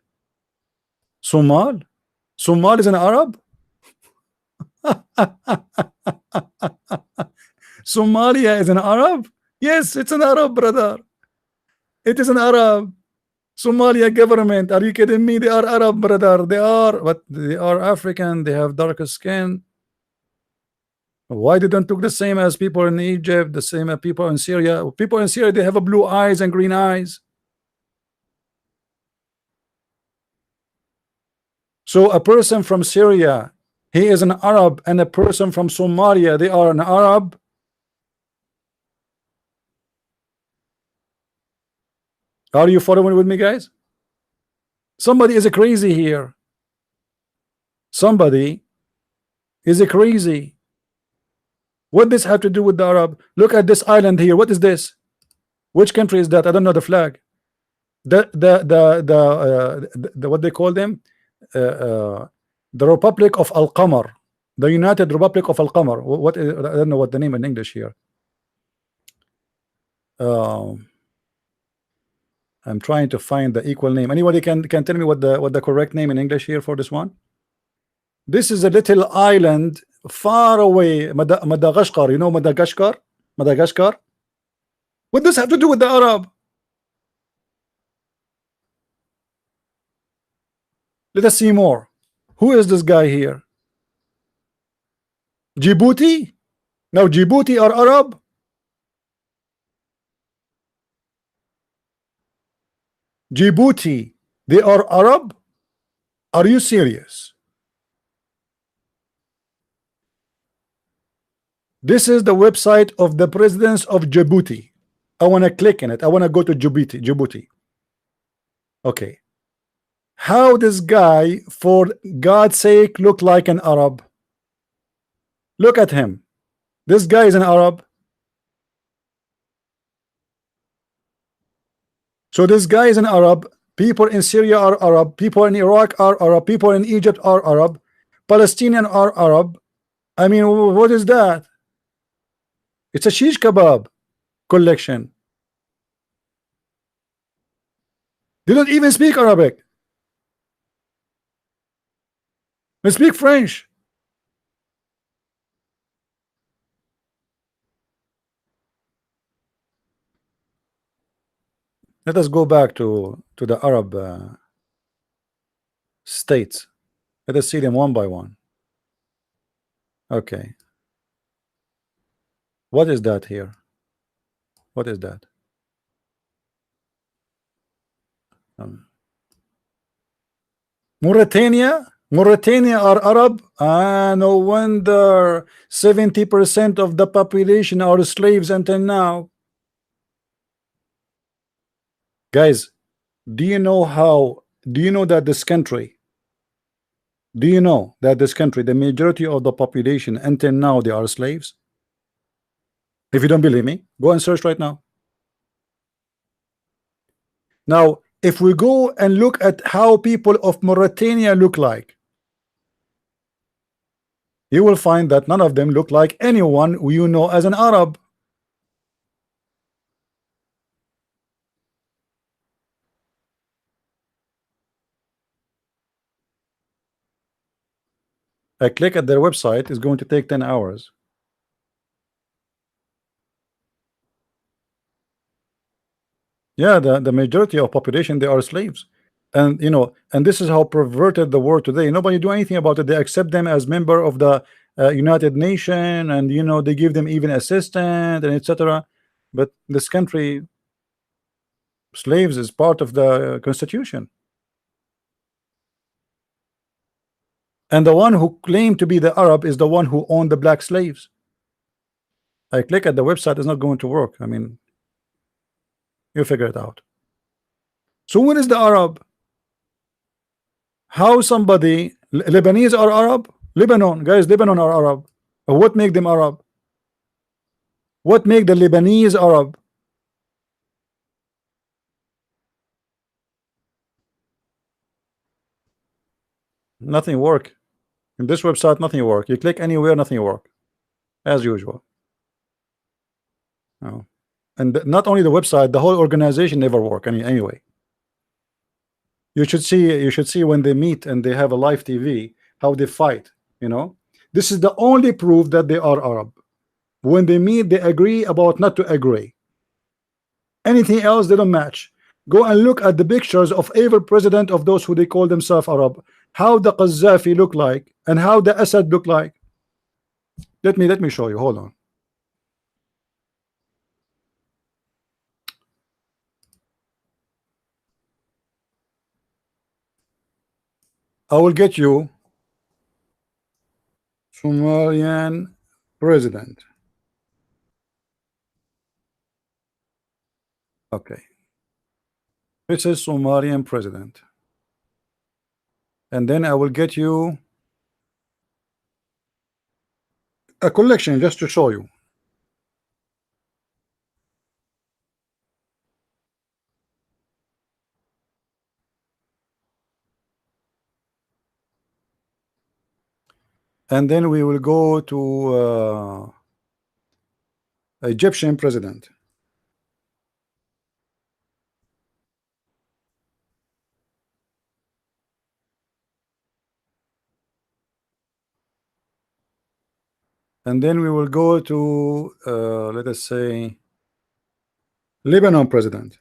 Somal? Somal is an Arab? Somalia is an Arab? Yes, it's an Arab, brother. It is an Arab. Somalia government. Are you kidding me? They are Arab, brother. They are, but they are African. They have darker skin. Why they don't look the same as people in Egypt, the same as people in Syria? People in Syria, they have a blue eyes and green eyes. So a person from Syria, he is an Arab, and a person from Somalia, they are an Arab. Are you following with me, guys? Somebody is crazy here. Somebody is crazy. What does this have to do with the Arab? Look at this island here. What is this? Which country is that? I don't know the flag. The what they call them? The Republic of Al-Qamar, the United Republic of Al-Qamar. What is, I don't know what the name in English here. I'm trying to find the equal name. Anybody can tell me what the correct name in English here for this one? This is a little island far away, Madagascar. You know Madagascar? Madagascar. What does this have to do with the Arab? Let us see more. Who is this guy here? Djibouti? Now Djibouti are Arab? Djibouti, they are Arab? Are you serious? This is the website of the presidents of Djibouti. I want to click in it. I want to go to Djibouti. Okay. How this guy, for God's sake, look like an Arab? Look at him. This guy is an Arab. So this guy is an Arab. People in Syria are Arab. People in Iraq are Arab. People in Egypt are Arab. Palestinians are Arab. I mean, what is that? It's a shish kebab collection. They don't even speak Arabic. They speak French. Let us go back to the Arab states. Let us see them one by one. Okay. What is that here? What is that? Mauritania? Mauritania are Arab? No wonder 70% of the population are slaves until now. Guys, do you know that this country, the majority of the population until now, they are slaves? If you don't believe me, go and search right now. Now, if we go and look at how people of Mauritania look like, you will find that none of them look like anyone you know as an Arab. I click at their website, it's going to take 10 hours. Yeah, the majority of population, they are slaves. And you know, and this is how perverted the world today. Nobody do anything about it. They accept them as member of the United Nation, and you know, they give them even assistant and etc. But this country, slaves is part of the constitution. And the one who claimed to be the Arab is the one who owned the black slaves. I click at the website, it's not going to work. I mean, you figure it out. So what is the Arab? How somebody, Lebanese are Arab? Lebanon, guys, Lebanon are Arab. What make them Arab? What make the Lebanese Arab? Nothing work. In this website, nothing work. You click anywhere, nothing work. As usual. Oh. And not only the website, the whole organization never work anyway. You should see when they meet and they have a live TV, how they fight, you know. This is the only proof that they are Arab. When they meet, they agree about not to agree. Anything else, they don't match. Go and look at the pictures of every president of those who they call themselves Arab. How the Qaddafi look like and how the Assad look like. Let me show you. Hold on. I will get you Sumerian president. Okay. This is Sumerian president. And then I will get you a collection just to show you. And then we will go to Egyptian president. And then we will go to let us say Lebanon president.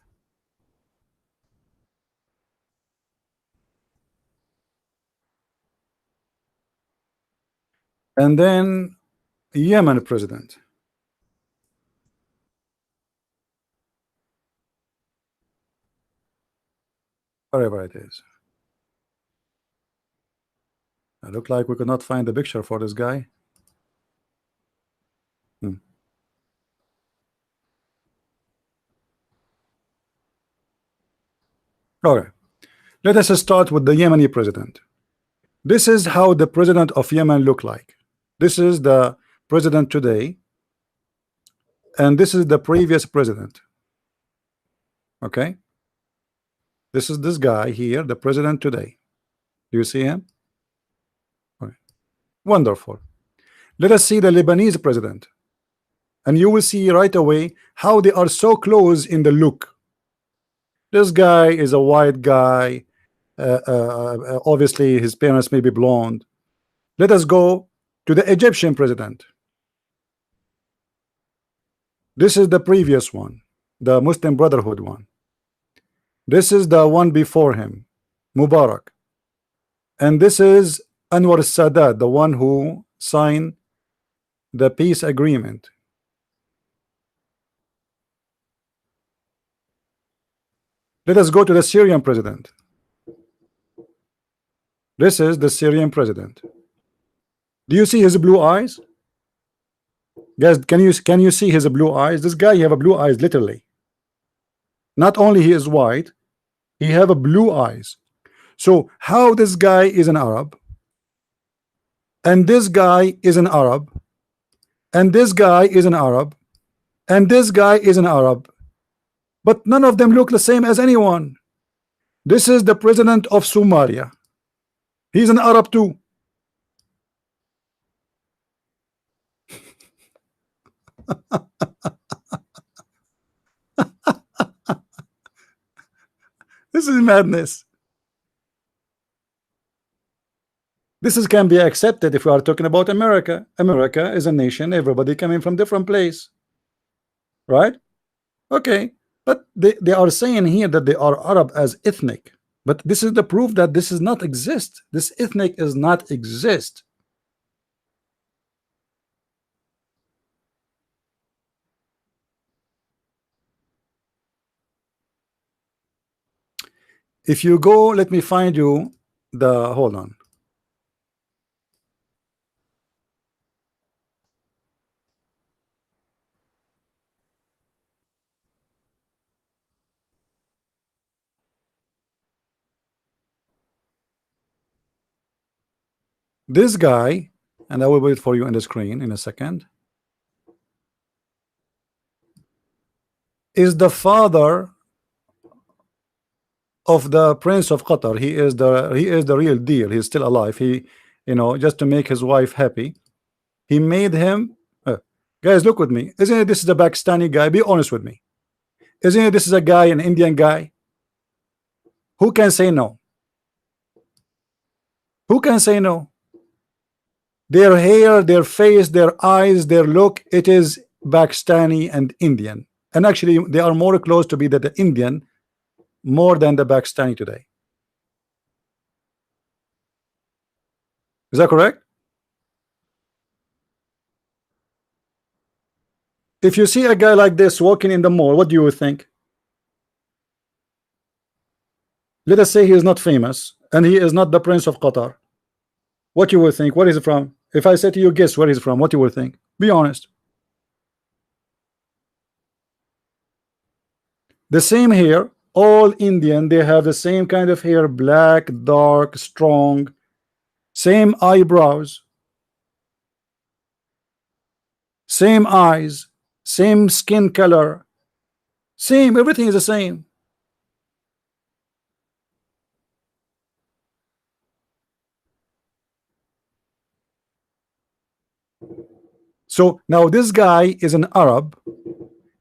And then Yemen president. Wherever it is. It looked like we could not find the picture for this guy. Okay. Let us start with the Yemeni president. This is how the president of Yemen look like. This is the president today, and this is the previous president. Okay, this is this guy here, the president today. Do you see him? Okay. Wonderful. Let us see the Lebanese president, and you will see right away how they are so close in the look. This guy is a white guy. Obviously his parents may be blonde. Let us go to the Egyptian president. This is the previous one, the Muslim Brotherhood one. This is the one before him, Mubarak. And this is Anwar Sadat, the one who signed the peace agreement. Let us go to the Syrian president. This is the Syrian president. Do you see his blue eyes? Guys, can you see his blue eyes? This guy, he have a blue eyes, literally. Not only he is white, he have a blue eyes. So how this guy is an Arab, and this guy is an Arab, and this guy is an Arab, and this guy is an Arab, but none of them look the same as anyone. This is the president of Somalia. He's an Arab too. This is madness. This can be accepted if we are talking about America. America is a nation, everybody coming from different place, right? Okay, but they are saying here that they are Arab as ethnic, but this is the proof that this is not exist. This ethnic is not exist. If you go, let me find you the, hold on. This guy, and I will wait for you on the screen in a second, is the father of the Prince of Qatar. He is the real deal. He's still alive. He, you know, just to make his wife happy, he made him. Guys, look with me. Isn't it this is a Pakistani guy? Be honest with me. Isn't it this is a guy, an Indian guy? Who can say no? Who can say no? Their hair, their face, their eyes, their look, it is Pakistani and Indian. And actually, they are more close to be the Indian more than the Pakistani today. Is that correct? If you see a guy like this walking in the mall, what do you think? Let us say he is not famous and he is not the Prince of Qatar. What you will think? Where is he from? If I say to you, guess where he's from, what you will think? Be honest. The same hair, all Indian, they have the same kind of hair, black, dark, strong, same eyebrows, same eyes, same skin color, same, everything is the same. So now this guy is an Arab,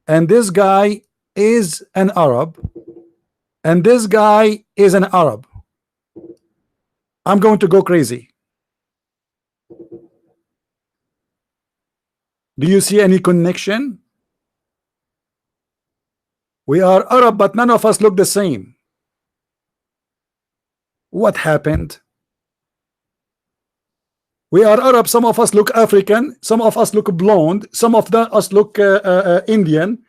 and this guy is an Arab, and this guy is an Arab. I'm going to go crazy. Do you see any connection? We are Arab, but none of us look the same. What happened? We are Arab. Some of us look African. Some of us look blonde. Some of us look Indian.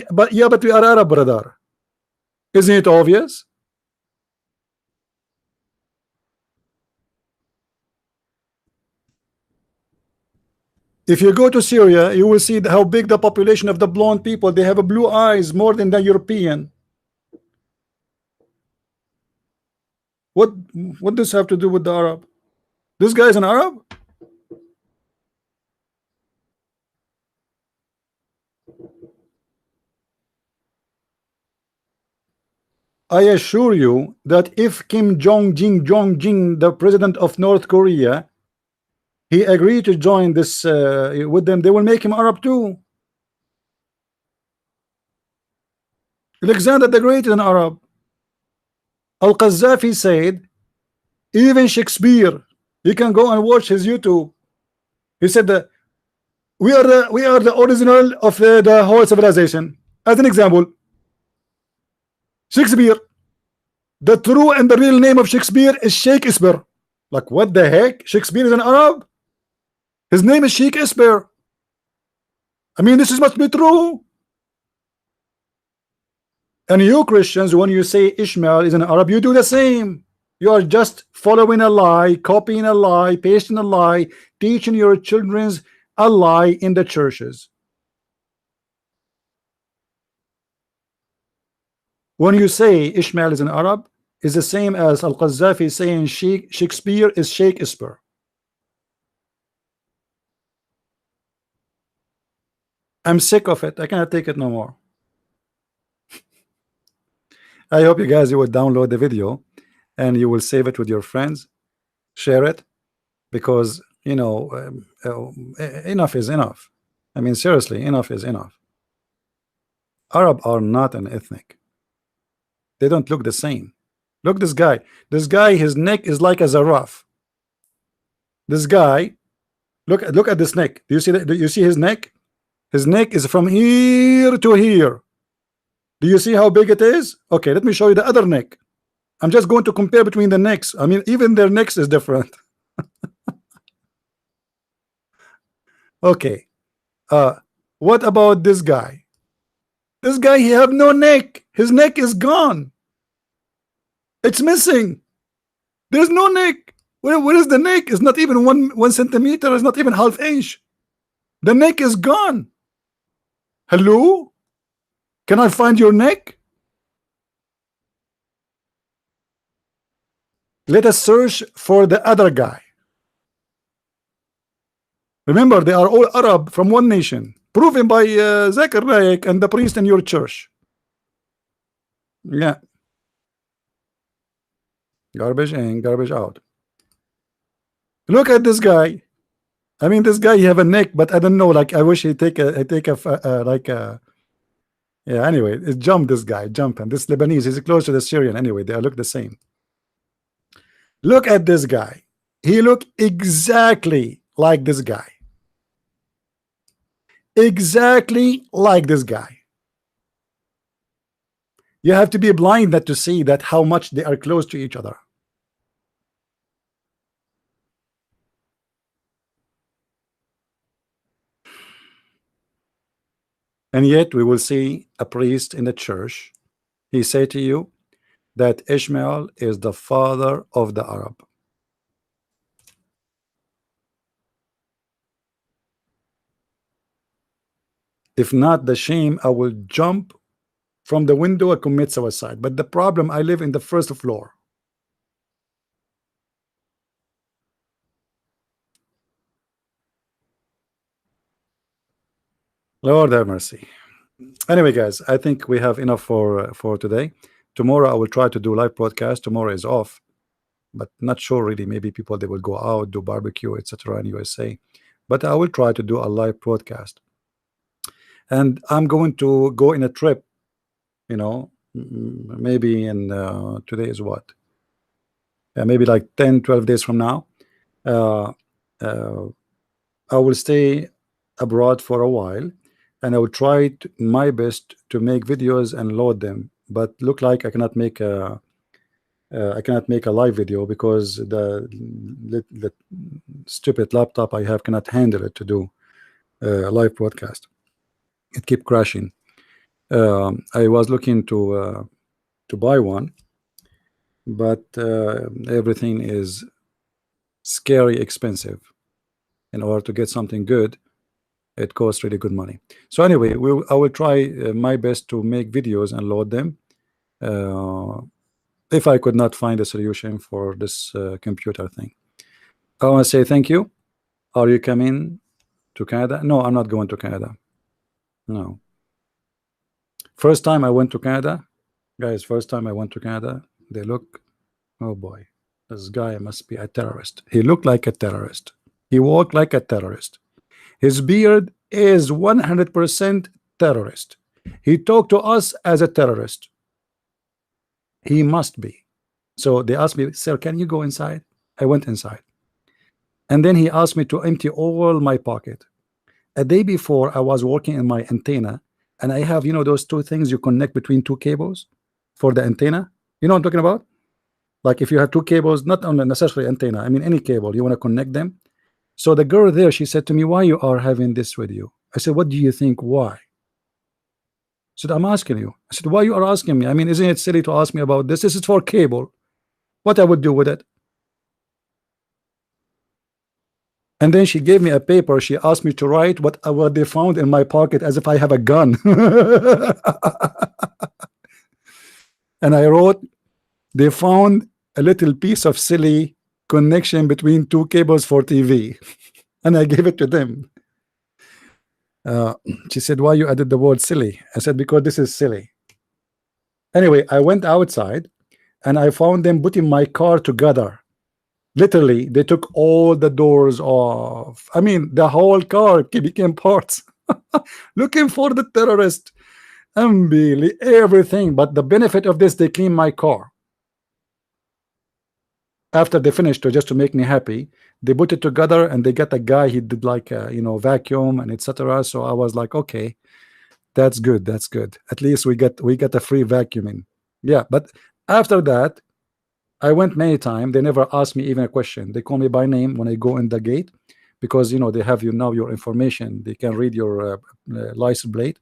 But we are Arab, brother. Isn't it obvious? If you go to Syria, you will see how big the population of the blonde people. They have blue eyes more than the European. What does this have to do with the Arab? This guy is an Arab? I assure you that if Kim Jong-un, the president of North Korea, he agreed to join this with them, they will make him Arab too. Alexander the Great is an Arab. Al-Qaddafi said, even Shakespeare, you can go and watch his YouTube. He said that we are the original of the whole civilization. As an example, Shakespeare, the true and the real name of Shakespeare is Shakespeare. Like, what the heck? Shakespeare is an Arab? His name is Shakespeare. I mean, this must be true. And you Christians, when you say Ishmael is an Arab, you do the same. You are just following a lie, copying a lie, pasting a lie, teaching your children's a lie in the churches. When you say Ishmael is an Arab, is the same as Al-Qaddafi saying Shakespeare is Shakespeare. I'm sick of it. I cannot take it no more. I hope you guys, you will download the video and you will save it with your friends, share it, because you know enough is enough. I mean, seriously, enough is enough. Arab are not an ethnic. They don't look the same. Look, this guy, his neck is like a giraffe. This guy, look at this neck. Do you see that? Do you see his neck? His neck is from here to here. Do you see how big it is? Okay, let me show you the other neck. I'm just going to compare between the necks. I mean, even their necks is different. Okay. What about this guy? This guy, he have no neck. His neck is gone. It's missing. There's no neck. Where is the neck? It's not even one centimeter. It's not even half inch. The neck is gone. Hello? Can I find your neck? Let us search for the other guy. Remember, they are all Arab from one nation, proven by Zakir Naik and the priest in your church. Yeah. Garbage in, garbage out. Look at this guy. I mean, this guy, he have a neck, but I don't know. Like, I wish he take a like a. Yeah. Anyway, it jumped. This guy jumping. This Lebanese is close to the Syrian. Anyway, they look the same. Look at this guy. He look exactly like this guy. Exactly like this guy. You have to be blind not to see that how much they are close to each other. And yet we will see a priest in the church, he say to you that Ishmael is the father of the Arab. If not the shame, I will jump from the window and commit suicide. But the problem, I live in the first floor. Lord have mercy. Anyway, guys, I think we have enough for today. Tomorrow I will try to do live broadcast. Tomorrow is off, but not sure really. Maybe people, they will go out, do barbecue, etc. in USA. But I will try to do a live broadcast. And I'm going to go in a trip, you know, maybe in today is what? Maybe like 10-12 days from now. Uh, uh, I will stay abroad for a while, and I will try my best to make videos and load them. But look like I cannot make a live video because the stupid laptop I have cannot handle it to do a live broadcast. It keep crashing. I was looking to buy one, but everything is scary expensive. In order to get something good, it costs really good money. So anyway, I will try my best to make videos and load them. If I could not find a solution for this computer thing, I want to say thank you. Are you coming to Canada? No, I'm not going to Canada. No. First time I went to Canada, guys, first time I went to Canada, they look, oh boy, this guy must be a terrorist. He looked like a terrorist. He walked like a terrorist. His beard is 100% terrorist. He talked to us as a terrorist. He must be. So they asked me, sir, can you go inside? I went inside. And then he asked me to empty all my pocket. A day before, I was working in my antenna, and I have, you know, those two things you connect between two cables for the antenna. You know what I'm talking about? Like if you have two cables, not only necessarily antenna, I mean any cable, you want to connect them. So the girl there, she said to me, why you are having this with you? I said, what do you think? Why? She said, I'm asking you. I said, why you are asking me? I mean, isn't it silly to ask me about this? This is for cable. What I would do with it? And then she gave me a paper. She asked me to write what they found in my pocket as if I have a gun. And I wrote, they found a little piece of silly connection between two cables for TV. And I gave it to them. She said, why you added the word silly? I said, because this is silly. Anyway, I went outside and I found them putting my car together. Literally, they took all the doors off. I mean, the whole car became parts. Looking for the terrorist. Unbelievable, everything. But the benefit of this, they cleaned my car. After they finished, just to make me happy, they put it together and they got a guy. He did like a, you know, vacuum and etc. So I was like, okay, that's good. That's good. At least we got a free vacuuming. Yeah, but after that, I went many times. They never asked me even a question. They call me by name when I go in the gate, because you know they have your information. They can read your license plate.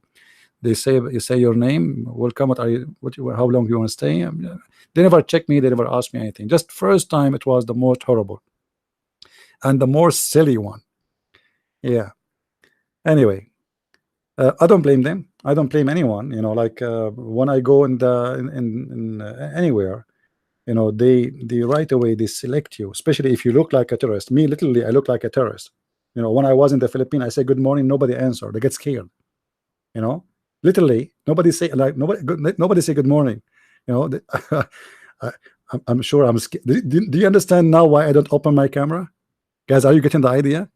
They say, you say your name. Welcome. What are you? How long you want to stay? They never check me. They never ask me anything. Just first time, it was the most horrible and the more silly one. Yeah. Anyway, I don't blame them. I don't blame anyone. You know, like when I go in anywhere, you know, they right away they select you, especially if you look like a terrorist. Me, literally, I look like a terrorist. You know, when I was in the Philippines, I say good morning, nobody answered. They get scared. You know, literally, nobody say nobody say good morning. You know, I'm sure I'm scared. Do you understand now why I don't open my camera, guys? Are you getting the idea?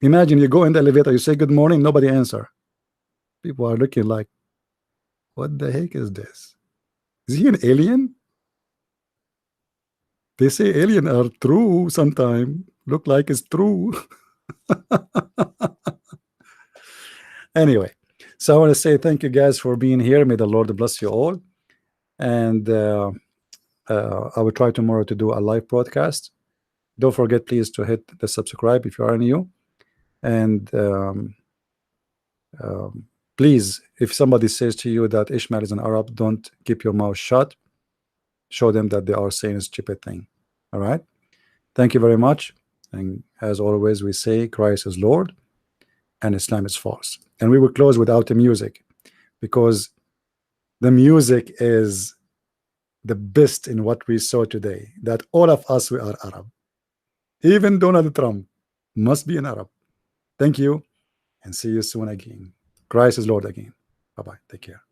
Imagine you go in the elevator, you say good morning, nobody answer. People are looking like, what the heck is this? Is he an alien? They say alien are true sometimes. Look like it's true. Anyway, so I want to say thank you guys for being here. May the Lord bless you all. And I will try tomorrow to do a live broadcast. Don't forget, please, to hit the subscribe if you are new. And Please, if somebody says to you that Ishmael is an Arab, don't keep your mouth shut. Show them that they are saying a stupid thing. All right. Thank you very much. And as always, we say Christ is Lord and Islam is false. And we will close without the music, because the music is the best in what we saw today, that all of us, we are Arab. Even Donald Trump must be an Arab. Thank you, and see you soon again. Christ is Lord again. Bye-bye. Take care.